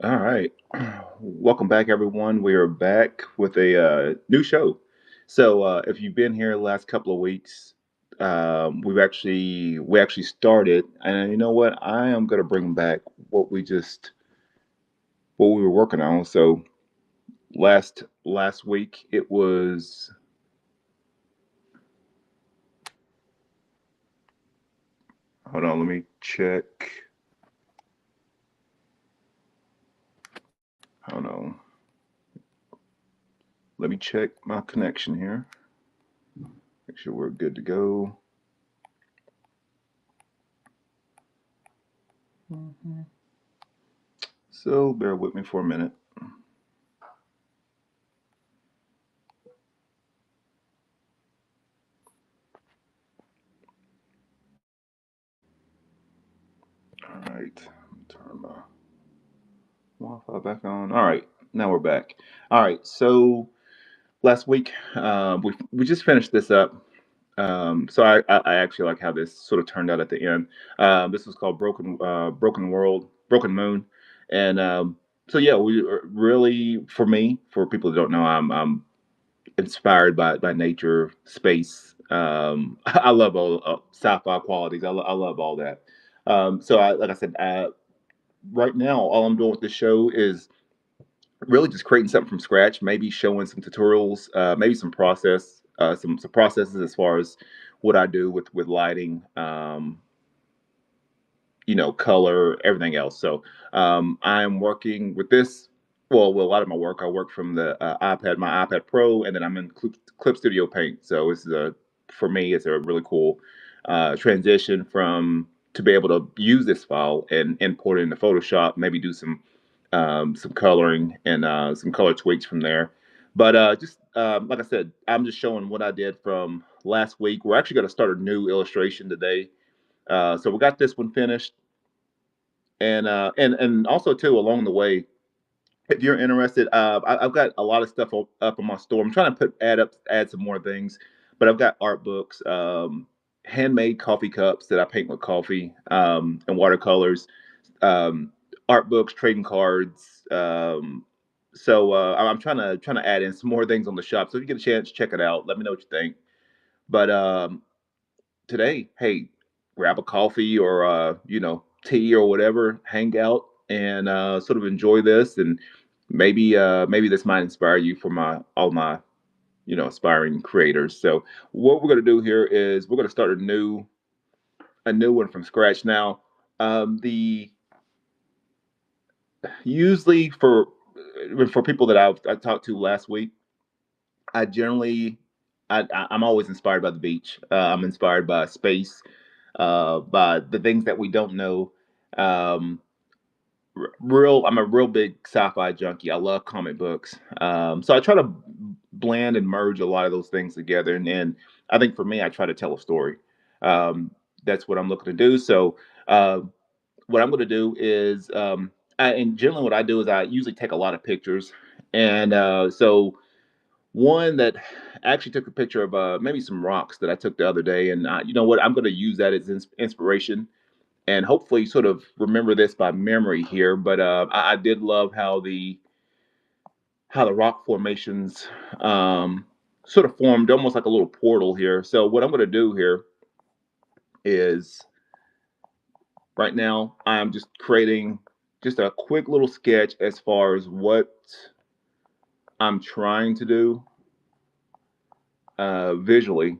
All right. Welcome back, everyone. We are back with a new show. If you've been here the last couple of weeks, we actually started, and you know what? I am going to bring back what we were working on. So last week it was. Hold on, let me check. Hold on, let me check my connection here. Make sure we're good to go. Mhm. So bear with me for a minute. All right, turn my Wi-Fi back on. All right, now we're back. All right, so last week we just finished this up. So I actually like how this sort of turned out at the end. This was called Broken World, Broken Moon, and so yeah, we really for me, for people that don't know, I'm inspired by nature, space. I love all sci-fi qualities. I love all that. Like I said, right now all I'm doing with this show is really just creating something from scratch, maybe showing some tutorials, maybe some processes as far as what I do with lighting, color, everything else. I'm working with this. Well, a lot of my work, I work from the my iPad Pro, and then I'm in Clip Studio Paint. So this is a for me, it's a really cool transition from to be able to use this file and import it into Photoshop, maybe do some coloring and some color tweaks from there. But just like I said, I'm just showing what I did from last week. We're actually going to start a new illustration today. So we got this one finished, and also too along the way, if you're interested, I've got a lot of stuff up on my store. I'm trying to add some more things, but I've got art books, handmade coffee cups that I paint with coffee, and watercolors, um, art books, trading cards. I'm trying to add in some more things on the shop. So if you get a chance, check it out. Let me know what you think. But today, hey, grab a coffee or tea or whatever, hang out and sort of enjoy this, and maybe this might inspire you for my all my aspiring creators. So what we're going to do here is we're going to start a new one from scratch now. The Usually for people that I talked to last week, I generally I'm always inspired by the beach. I'm inspired by space, by the things that we don't know. Um, I'm a real big sci-fi junkie. I love comic books. So I try to blend and merge a lot of those things together, and I think for me, I try to tell a story. Um, that's what I'm looking to do. So uh, what I'm going to do is, and generally what I do is I usually take a lot of pictures, and one that I actually took a picture of maybe some rocks that I took the other day, and you know what, I'm going to use that as inspiration, and hopefully sort of remember this by memory here. But I did love how the rock formations sort of formed almost like a little portal here. So what I'm going to do here is right now I'm just creating just a quick little sketch as far as what I'm trying to do visually,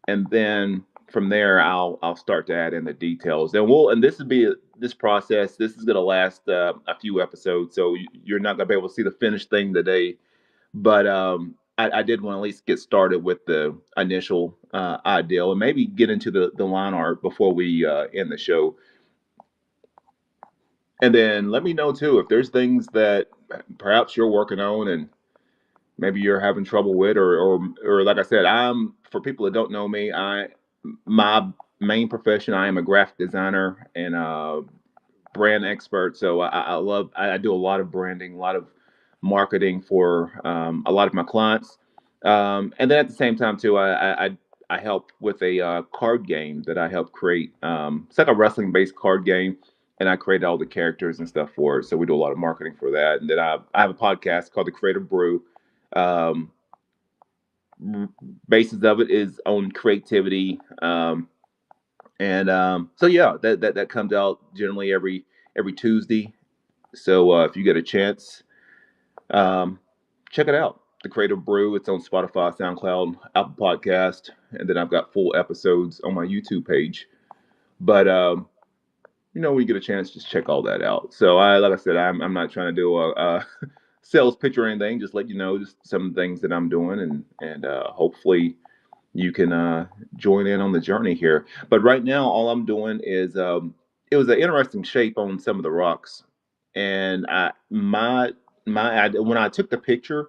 and then from there I'll start to add in the details. And this would be this process. This is going to last a few episodes, so you're not going to be able to see the finished thing today. But I did want to at least get started with the initial ideal, and maybe get into the line art before we end the show. And then let me know too if there's things that perhaps you're working on and maybe you're having trouble with, or like I said, I'm for people that don't know me, I my main profession, I am a graphic designer and a brand expert. So I do a lot of branding, a lot of marketing for a lot of my clients, and then at the same time too, I help with a card game that I help create. It's like a wrestling based card game, and I created all the characters and stuff for it. So we do a lot of marketing for that. And then I have a podcast called The Creative Brew. Um, Basis of it is on creativity. So yeah, that comes out generally every Tuesday. So if you get a chance, um, check it out. The Creative Brew. It's on Spotify, SoundCloud, Apple Podcast, and then I've got full episodes on my YouTube page. But when you get a chance, just check all that out. So like I said, I'm not trying to do a sales pitch or anything. Just let you know just some things that I'm doing, and hopefully you can join in on the journey here. But right now, all I'm doing is it was an interesting shape on some of the rocks, and when I took the picture,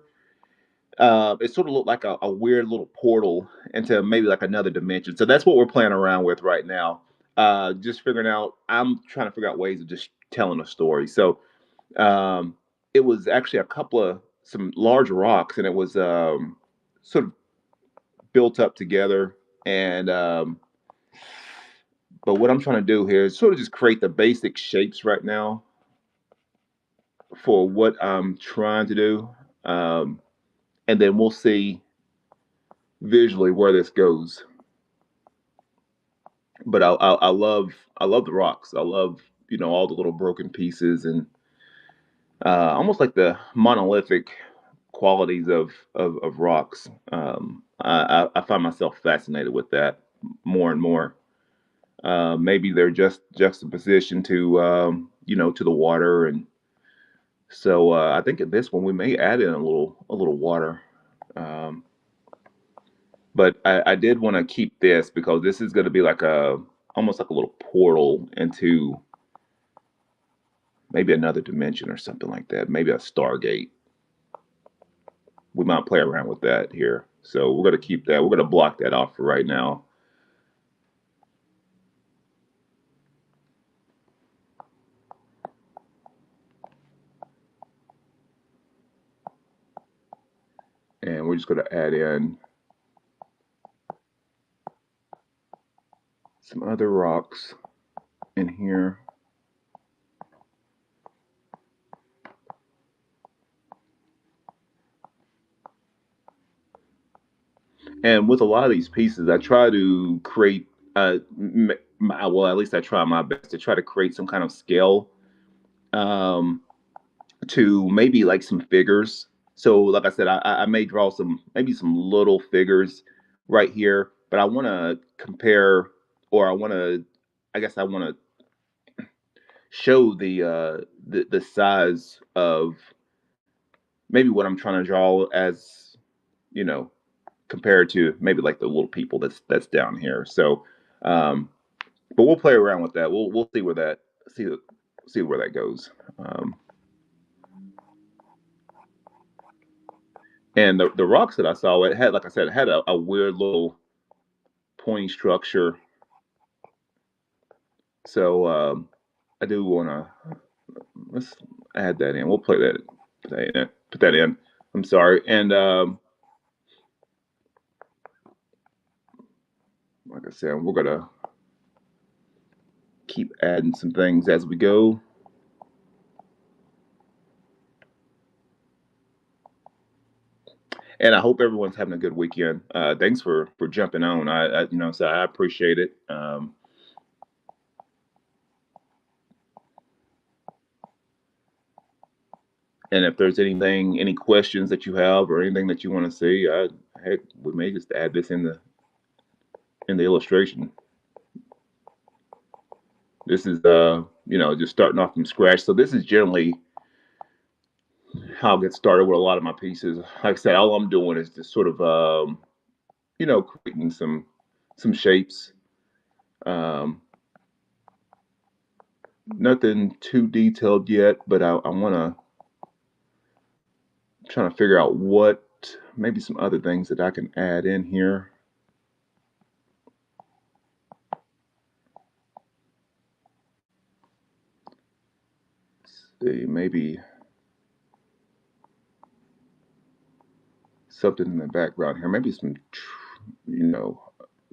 it sort of looked like a weird little portal into maybe like another dimension. So that's what we're playing around with right now. Just figuring out. I'm trying to figure out ways of just telling a story. So um, it was actually a couple of some large rocks, and it was sort of built up together. And but what I'm trying to do here is sort of just create the basic shapes right now for what I'm trying to do, and then we'll see visually where this goes. But I love the rocks. I love all the little broken pieces and almost like the monolithic qualities of rocks. I find myself fascinated with that more and more. Maybe they're just juxtaposition to to the water, and so I think at this one we may add in a little water. Um, but I did want to keep this because this is going to be like a almost like a little portal into maybe another dimension or something like that. Maybe a Stargate. We might play around with that here. So we're going to keep that. We're going to block that off for right now. And we're just going to add in some other rocks in here. And with a lot of these pieces, I try to create, well, at least I try my best to try to create some kind of scale um, to maybe like some figures. So, like I said, I may draw maybe some little figures right here, but I want to compare, or I guess I want to show the size of maybe what I'm trying to draw as you know compared to maybe like the little people that's down here. So, um, but we'll play around with that. We'll see see see where that goes. Um, and the rocks that I saw, it had, like I said, it had a weird little pointy structure. So I do want to let's add that in. We'll play put that in. I'm sorry. And like I said, we're gonna keep adding some things as we go. And I hope everyone's having a good weekend. Thanks for jumping on. So I appreciate it. And if there's any questions that you have or anything that you want to see, heck, we may just add this in the illustration. This is just starting off from scratch. So this is generally how I get started with a lot of my pieces. Like I said, all I'm doing is just sort of creating some shapes. Um, Nothing too detailed yet, but I want to trying to figure out what maybe some other things that I can add in here. Let's see, maybe something in the background here. Maybe some,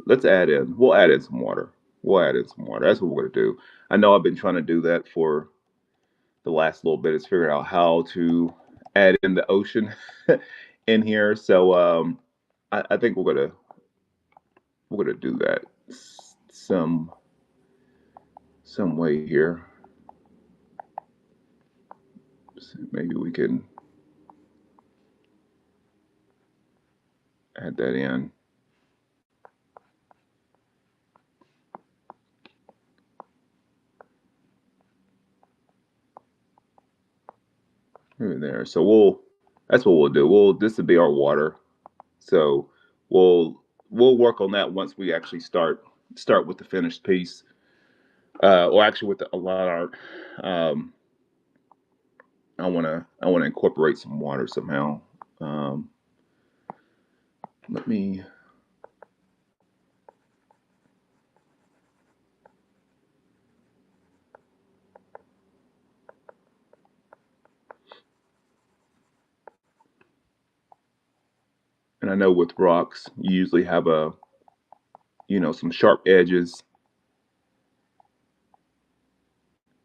let's add in. We'll add in some water. We'll add in some water. That's what we're gonna do. I know I've been trying to do that for the last little bit, is figure out how to add in the ocean in here. So I think we're gonna do that some way here. So maybe we can add that in. Maybe there. So that's what we'll do. This will be our water. So we'll we'll work on that once we actually start with the finished piece, or actually with the a lot art. Um, I wanna incorporate some water somehow. Um, let me. And I know with rocks, you usually have some sharp edges,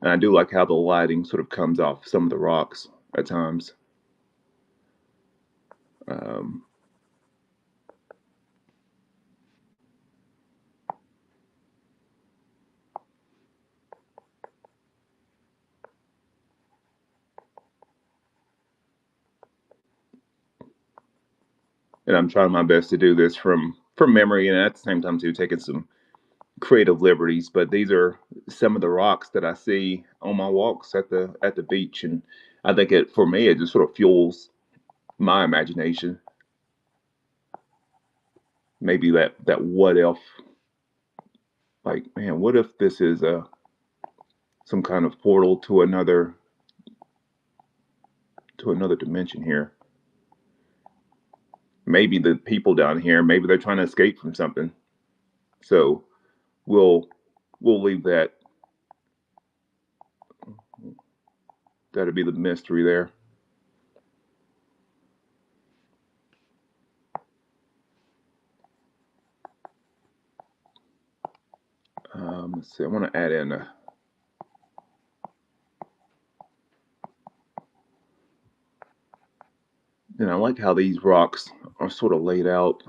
and I do like how the lighting sort of comes off some of the rocks at times. Um, and I'm trying my best to do this from memory, and at the same time too taking some creative liberties. But these are some of the rocks that I see on my walks at the beach, and I think it for me it just sort of fuels my imagination. Maybe that what if, like, man, what if this is a some kind of portal to another dimension here? Maybe the people down here, maybe they're trying to escape from something. So we'll we'll leave that'll be the mystery there. Let's see. I want to add in I like how these rocks are sort of laid out.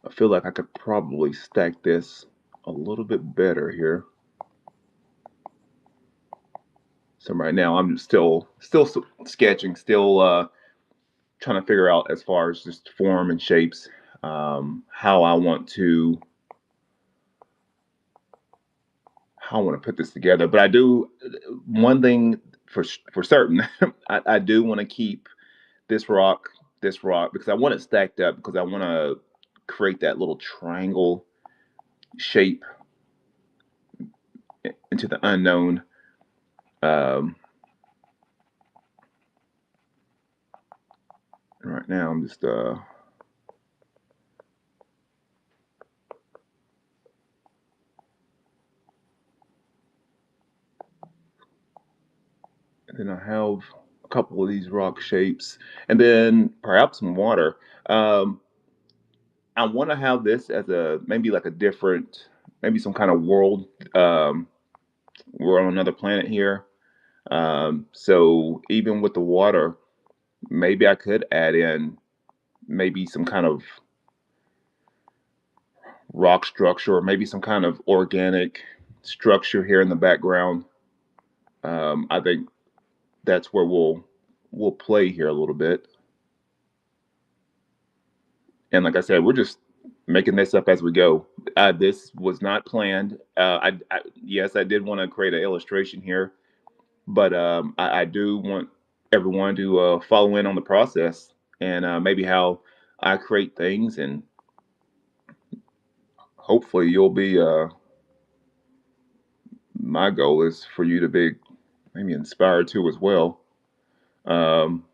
I feel like I could probably stack this a little bit better here. So right now I'm still sketching, still trying to figure out as far as just form and shapes, how I want to put this together. But I do one thing for certain. I do want to keep this rock this rock because I want it stacked up because I want to create that little triangle shape into the unknown. Um, right now, I'm just and then I have a couple of these rock shapes, and then perhaps some water. Um, I want to have this as a maybe like a different, maybe some kind of world. We're on another planet here, so even with the water, maybe I could add in maybe some kind of rock structure or maybe some kind of organic structure here in the background. I think that's where we'll play here a little bit. And like I said, we're just making this up as we go. This was not planned. Yes, I did want to create an illustration here, but I do want everyone to follow in on the process and maybe how I create things, and hopefully you'll be. My goal is for you to be maybe inspired too as well. Um,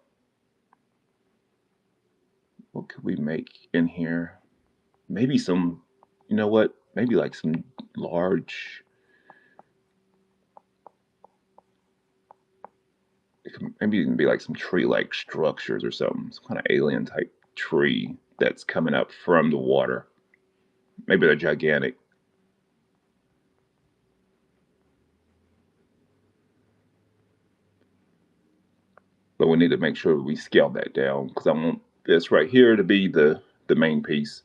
what could we make in here? Maybe some, you know what? Maybe like some large, maybe it can be like some tree-like structures or something, some kind of alien type tree that's coming up from the water. Maybe they're gigantic. but we need to make sure we scale that down because I want this right here to be the main piece.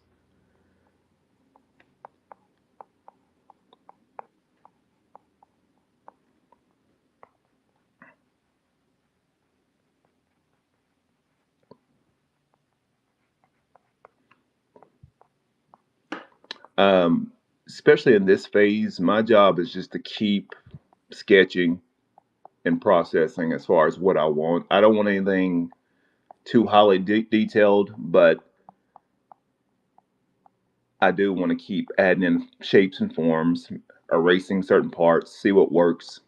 Um, Especially in this phase, my job is just to keep sketching and processing as far as what I want. I don't want anything too highly detailed, but I do want to keep adding in shapes and forms, erasing certain parts, see what works.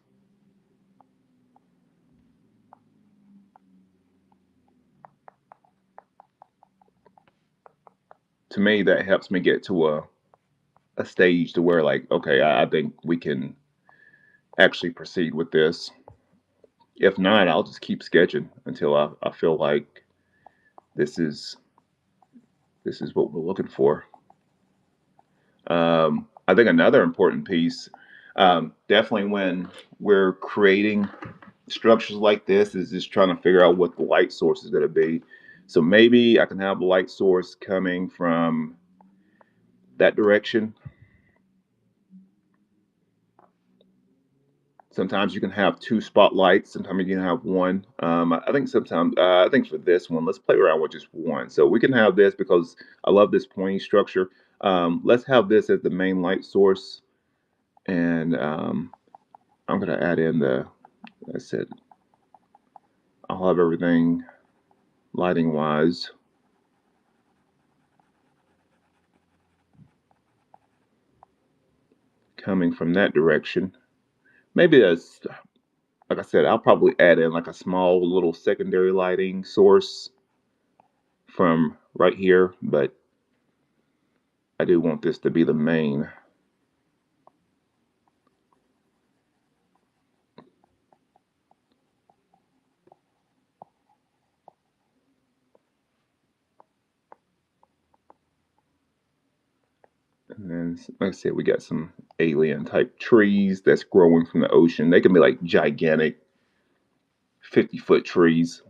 To me, that helps me get to a stage to where, like, okay, I think we can actually proceed with this. If not, I'll just keep sketching until I feel like this is this is what we're looking for. I think another important piece, definitely when we're creating structures like this, is just trying to figure out what the light source is going to be. So maybe I can have the light source coming from that direction. Sometimes you can have two spotlights. Sometimes you can have one. I think sometimes I think for this one, let's play around with just one. So we can have this because I love this pointy structure. Let's have this as the main light source, and I'm gonna add in the. I said I'll have everything lighting wise coming from that direction. Maybe that's like I said. I'll probably add in like a small little secondary lighting source from right here, but I do want this to be the main. And then, like I said, we got some alien type trees that's growing from the ocean. They can be like gigantic 50-foot trees.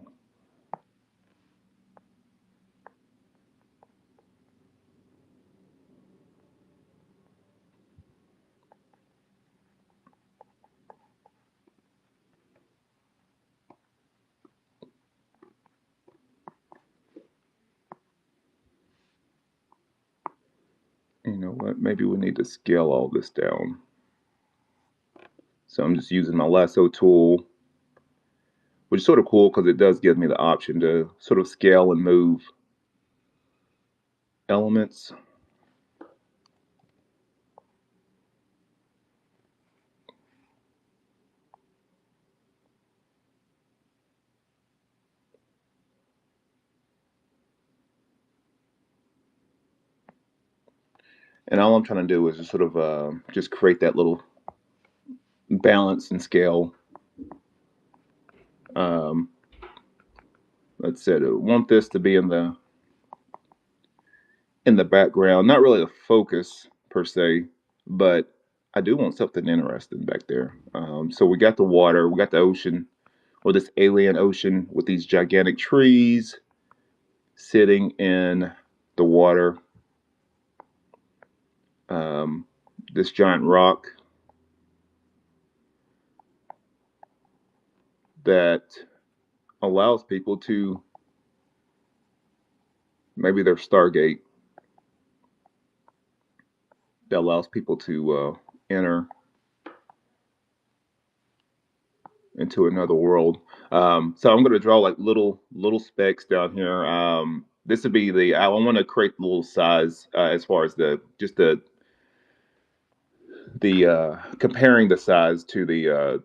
You know what? Maybe we need to scale all this down. So I'm just using my lasso tool, which is sort of cool because it does give me the option to sort of scale and move elements. And all I'm trying to do is just sort of just create that little balance and scale. Um, let's say I want this to be in the background, not really a focus per se, but I do want something interesting back there. So we got the water, we got the ocean, or this alien ocean with these gigantic trees sitting in the water. Um, this giant rock that allows people to maybe their Stargate that allows people to enter into another world. So I'm going to draw like little specks down here. This would be the I want to create the little size as far as the just the comparing the size to the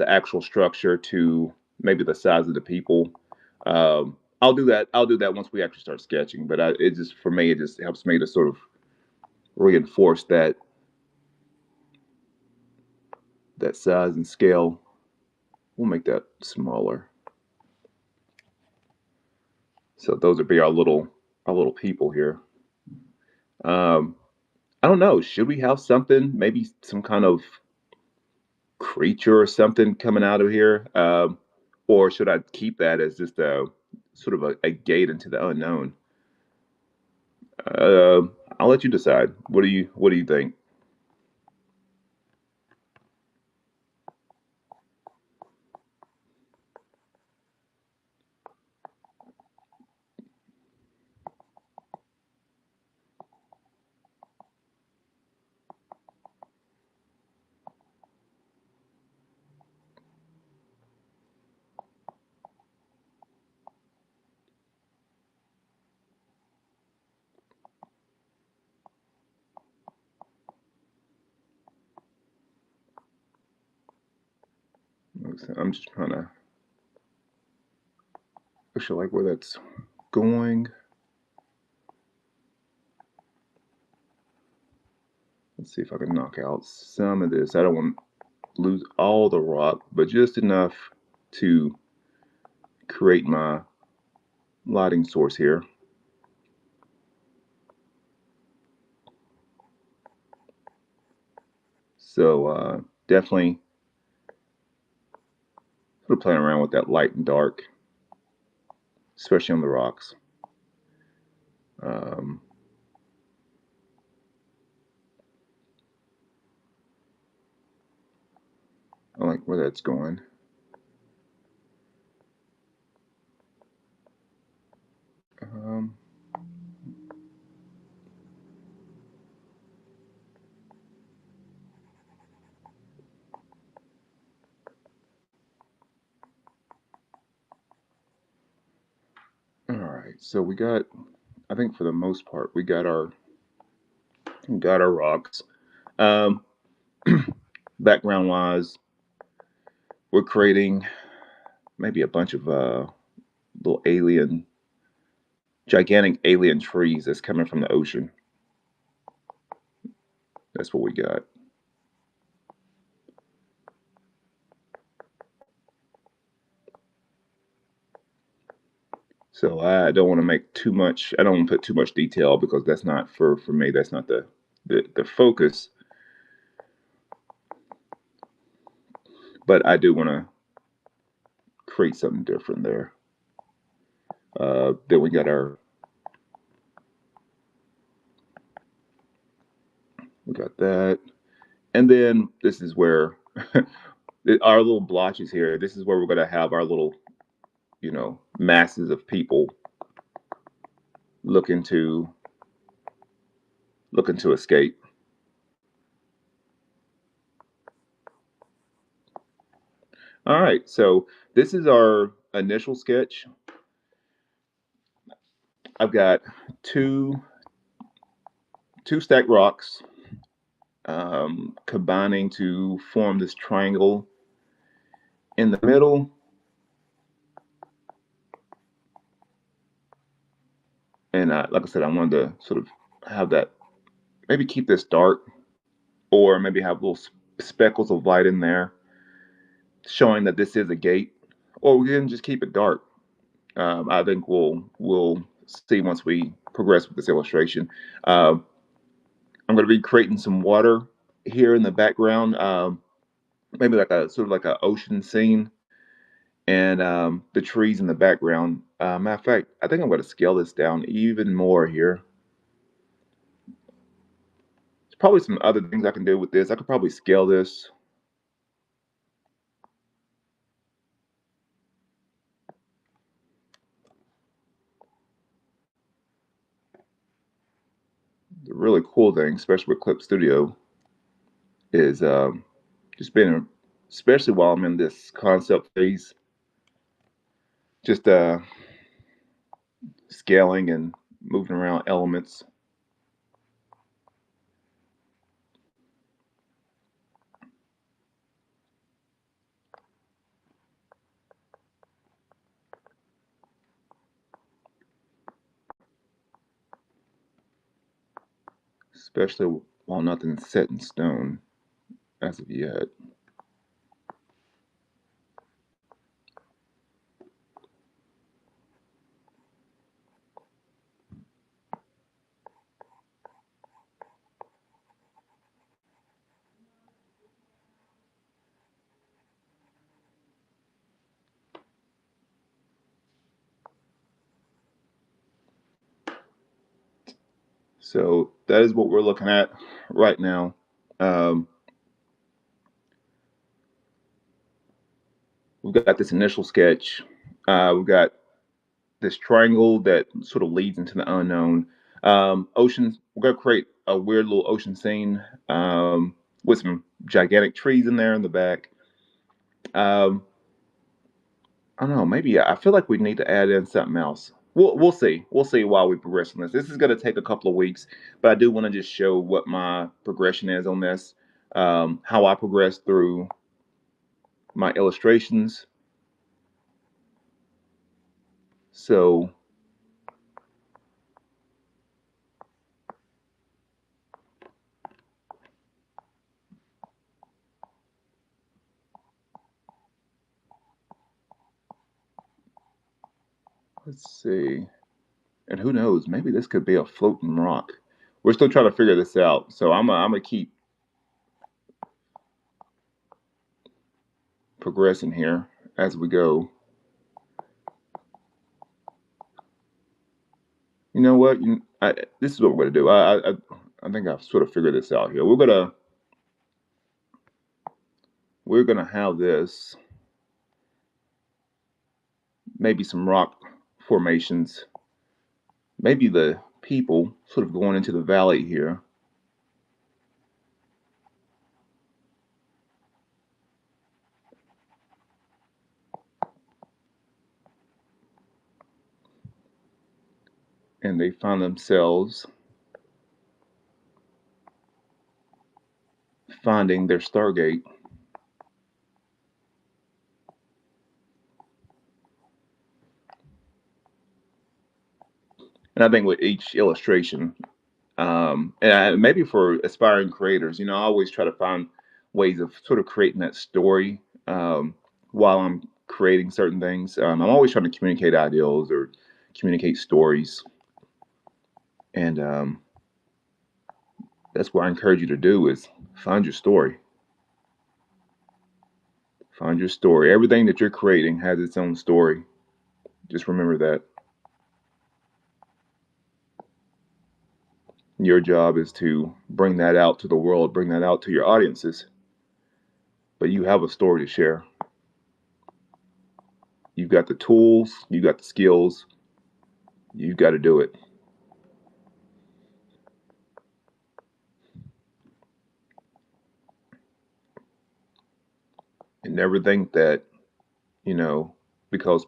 actual structure to maybe the size of the people. I'll do that. I'll do that once we actually start sketching. But it just for me, it just helps me to sort of reinforce that size and scale. We'll make that smaller. So those would be our little people here. Um, I don't know. Should we have something? Maybe some kind of creature or something coming out of here. or should I keep that as just a sort of a gate into the unknown? Uh, I'll let you decide. What do you think? I'm just trying to actually like where that's going. Let's see if I can knock out some of this. I don't want to lose all the rock, but just enough to create my lighting source here. So definitely sort of playing around with that light and dark, especially on the rocks. Um, I like where that's going. Um, all right, so we got. I think for the most part, we got our rocks. Um, background wise, we're creating maybe a bunch of little gigantic alien trees that's coming from the ocean. That's what we got. So I don't want to make too much. I don't want to put too much detail because that's not for me. That's not the focus. But I do want to create something different there. Then we got that, and then this is where our little blotches here. This is where we're gonna have our little, masses of people looking to looking to escape. All right, so this is our initial sketch. I've got two two stacked rocks combining to form this triangle in the middle, and like I said, I wanted to sort of have that, maybe keep this dark, or maybe have little speckles of light in there, showing that this is a gate, or we can just keep it dark. I think we'll see once we progress with this illustration. I'm going to be creating some water here in the background, maybe like a sort of like an ocean scene, and the trees in the background. Matter of fact, I think I'm going to scale this down even more here. There's probably some other things I can do with this. I could probably scale this. The really cool thing, especially with Clip Studio, is just being, especially while I'm in this concept phase, just scaling and moving around elements, especially while nothing's set in stone as of yet. So that is what we're looking at right now. Um, we've got this initial sketch. We've got this triangle that sort of leads into the unknown. Ocean. We're gonna create a weird little ocean scene with some gigantic trees in there in the back. Um, I don't know. Maybe I feel like we need to add in something else. We'll see. We'll see while we progress on this. This is going to take a couple of weeks, but I do want to just show what my progression is on this, how I progress through my illustrations. So let's see. And who knows? Maybe this could be a floating rock. We're still trying to figure this out. So I'm gonna keep progressing here as we go. You know what? This is what we're gonna do. I think I've sort of figured this out here. We're gonna have this maybe some rock formations, maybe the people sort of going into the valley here. And they find themselves finding their Stargate. And I think with each illustration, maybe for aspiring creators, I always try to find ways of sort of creating that story while I'm creating certain things. I'm always trying to communicate ideals or communicate stories. And that's what I encourage you to do is find your story. Find your story. Everything that you're creating has its own story. Just remember that. Your job is to bring that out to the world, bring that out to your audiences. But you have a story to share. You've got the tools, you got the skills, you've got to do it. And never think that, you know, because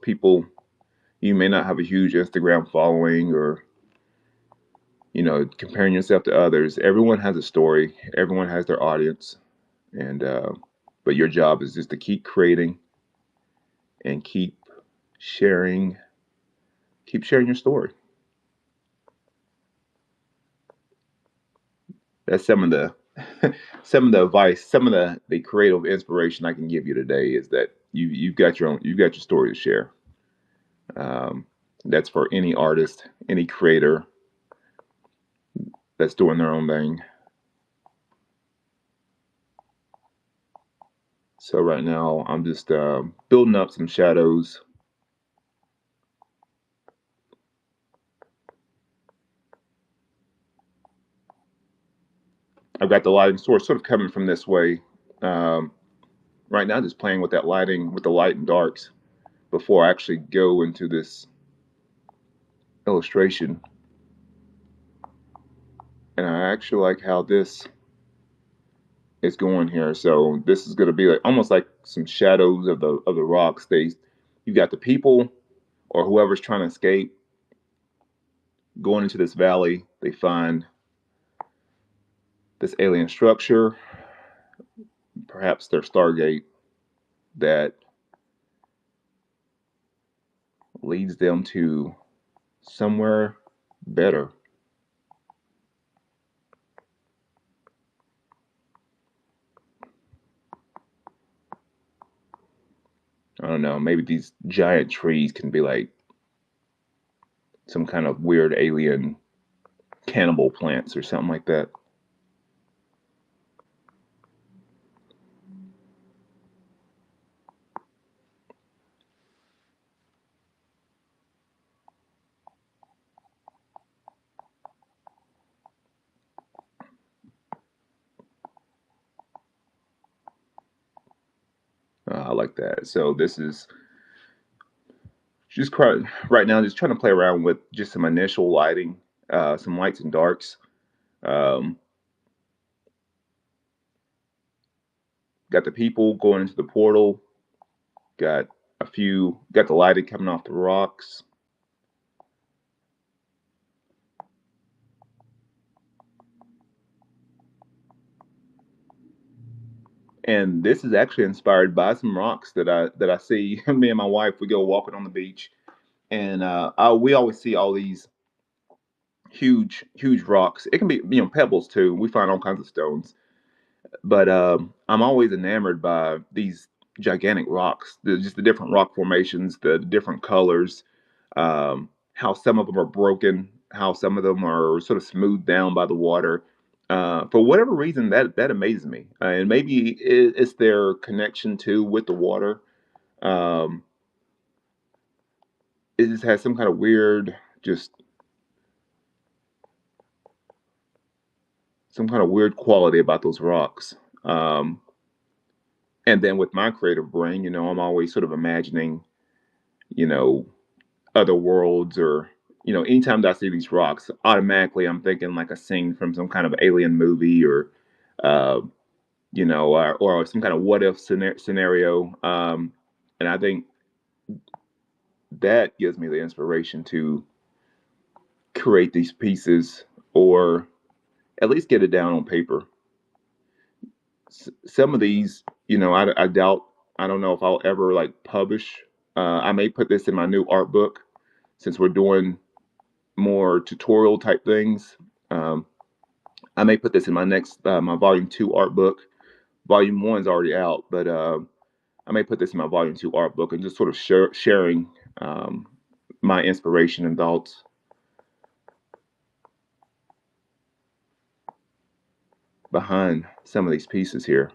you may not have a huge Instagram following or, comparing yourself to others. Everyone has a story, everyone has their audience. And, but your job is just to keep creating and sharing, keep sharing your story. That's some of the some of the advice, some of the creative inspiration I can give you today is that you've got your story to share. Um, that's for any artist, any creator that's doing their own thing. So right now I'm just building up some shadows. I've got the lighting source sort of coming from this way. Um, right now, just playing with that lighting, with the light and darks before I actually go into this illustration. And I actually like how this is going here. So this is going to be like almost like some shadows of the rocks. You got the people or whoever's trying to escape going into this valley. They find this alien structure, perhaps their Stargate, that leads them to somewhere better. I don't know. Maybe these giant trees can be like some kind of weird alien cannibal plants or something like that. like that. So this is just right now, just trying to play around with just some initial lighting, some lights and darks. Um, got the people going into the portal. Got the lighting coming off the rocks. And this is actually inspired by some rocks that I see. Me and my wife, we go walking on the beach, and we always see all these huge rocks. It can be pebbles too. We find all kinds of stones, but I'm always enamored by these gigantic rocks. Just the different rock formations, the different colors, how some of them are broken, how some of them are sort of smoothed down by the water. For whatever reason, that amazes me, and maybe it's their connection too with the water. Um, it just has some kind of weird, just some kind of weird quality about those rocks. Um, and then with my creative brain, I'm always sort of imagining, you know, other worlds, or anytime that I see these rocks, automatically I'm thinking like a scene from some kind of alien movie, or uh, or some kind of what if scenario. And I think that gives me the inspiration to create these pieces, or at least get it down on paper. Some of these, I doubt, I don't know if I'll ever like publish. I may put this in my new art book, since we're doing more tutorial type things. Um, I may put this in my volume 2 art book. Volume 1's already out, but I may put this in my volume 2 art book, and just sort of sharing um, my inspiration and thoughts behind some of these pieces here.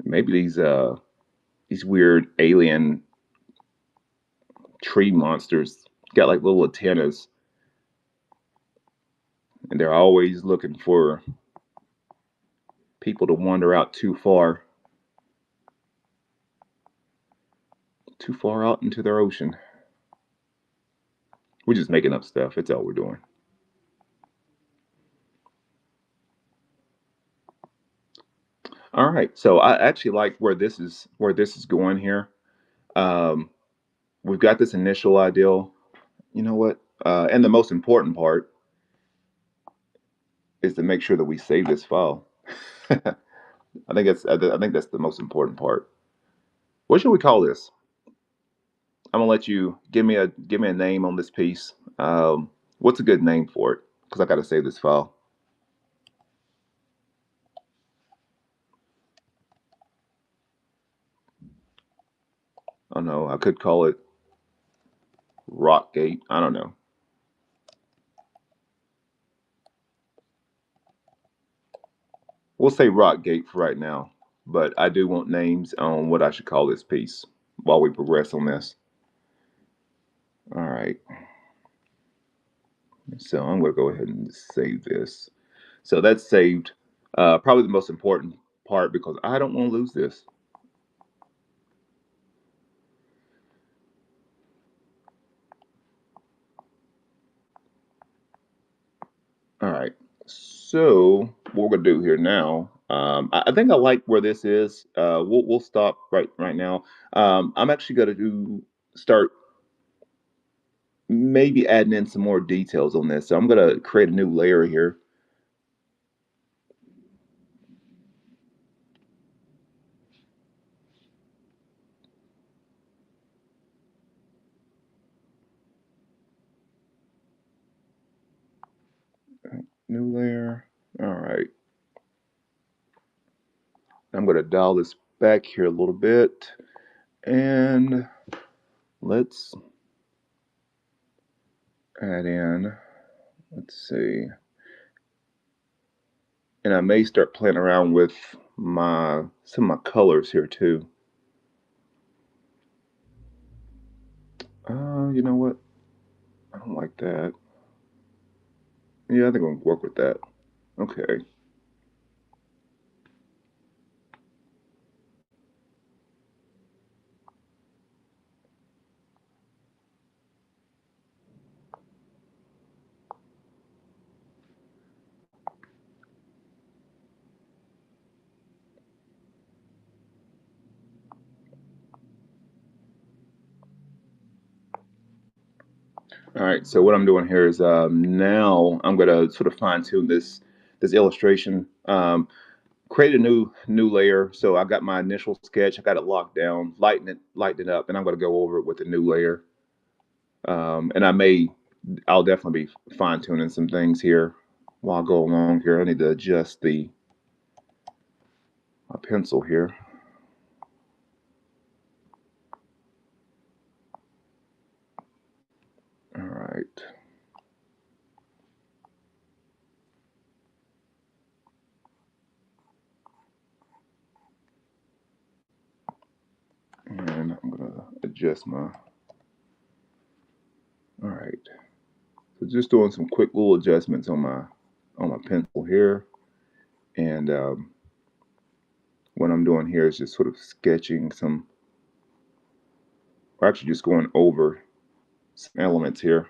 Maybe these weird alien tree monsters got like little antennas, and they're always looking for people to wander out too far out into their ocean. We're just making up stuff. That's all we're doing. All right. So I actually like where this is going here. Um, we've got this initial ideal. You know what? And the most important part is to make sure that we save this file. I think that's the most important part. What should we call this? I'm gonna let you give me a name on this piece. What's a good name for it? Because I got to save this file. I don't know. I could call it Rockgate. I don't know. We'll say Rockgate for right now. But I do want names on what I should call this piece while we progress on this. All right. So I'm going to go ahead and save this. So that's saved. Probably the most important part, because I don't want to lose this. All right. So what we're gonna do here now? I think I like where this is. We'll stop right now. I'm actually gonna start maybe adding in some more details on this. So I'm gonna create a new layer here. New layer. All right. I'm gonna dial this back here a little bit, and let's add in. Let's see. And I may start playing around with my some of my colors here too. You know what? I don't like that. Yeah, I think I'm gonna work with that. Okay. All right. So what I'm doing here is now I'm gonna sort of fine tune this illustration. Create a new layer. So I got my initial sketch. I got it locked down. Lighten it up, and I'm gonna go over it with a new layer. And I'll definitely be fine tuning some things here while I go along here. I need to adjust the my pencil here. All right. And I'm gonna adjust my. All right. So just doing some quick little adjustments on my pencil here, and what I'm doing here is just sort of sketching some, or actually just going over some elements here.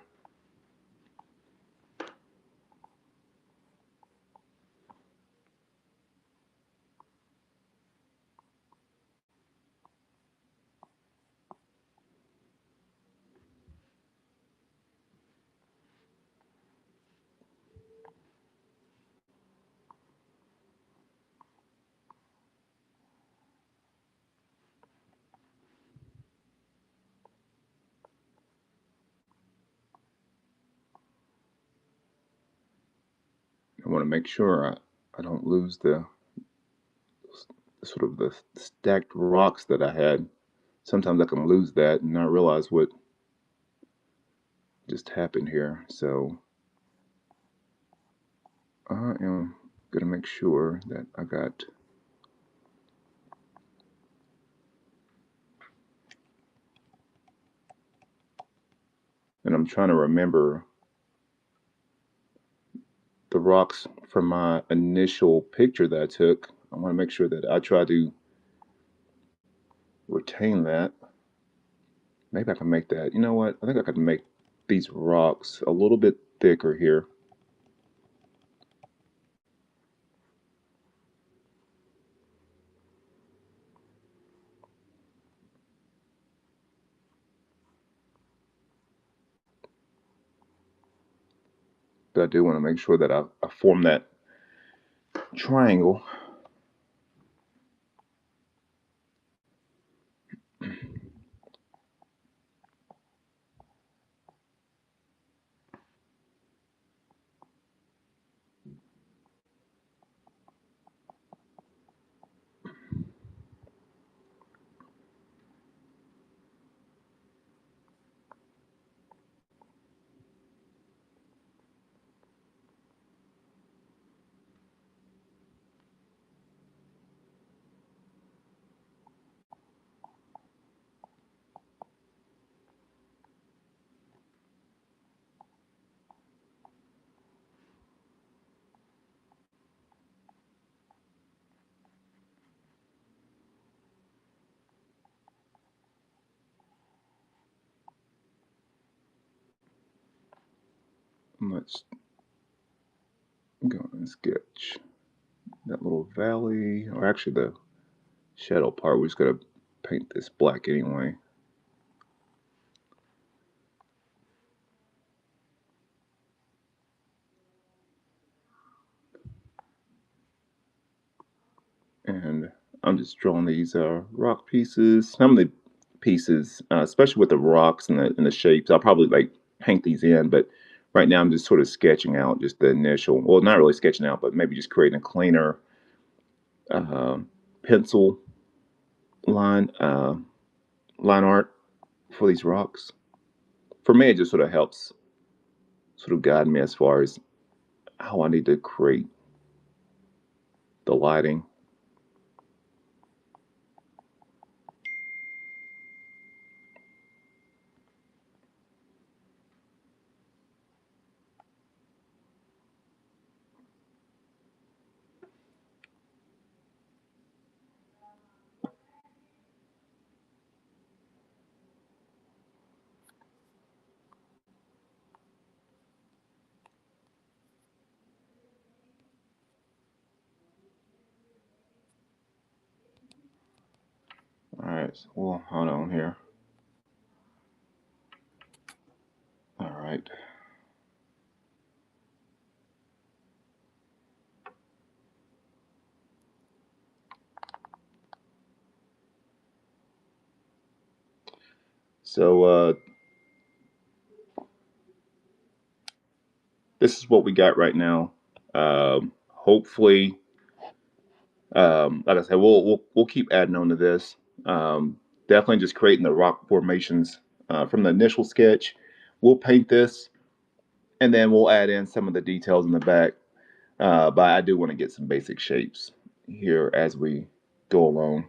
I want to make sure I don't lose the sort of the stacked rocks that I had. Sometimes I can lose that and not realize what just happened here. So I am going to make sure that I got, and I'm trying to remember the rocks from my initial picture that I took. I want to make sure that I try to retain that. Maybe I can make that. You know what? I think I could make these rocks a little bit thicker here. But I do want to make sure that I form that triangle. Let's go and sketch that little valley, or actually the shadow part. We're just going to paint this black anyway. And I'm just drawing these rock pieces. Some of the pieces, especially with the rocks and the shapes, I'll probably like paint these in. But right now, I'm just sort of sketching out just the initial. Well, not really sketching out, but maybe just creating a cleaner uh, pencil line line art for these rocks. For me, it just sort of helps sort of guide me as far as how I need to create the lighting. right, so we'll hold on here. All right. So this is what we got right now. Hopefully, like I said, we'll keep adding on to this. Definitely just creating the rock formations from the initial sketch. We'll paint this, and then we'll add in some of the details in the back. But I do want to get some basic shapes here as we go along.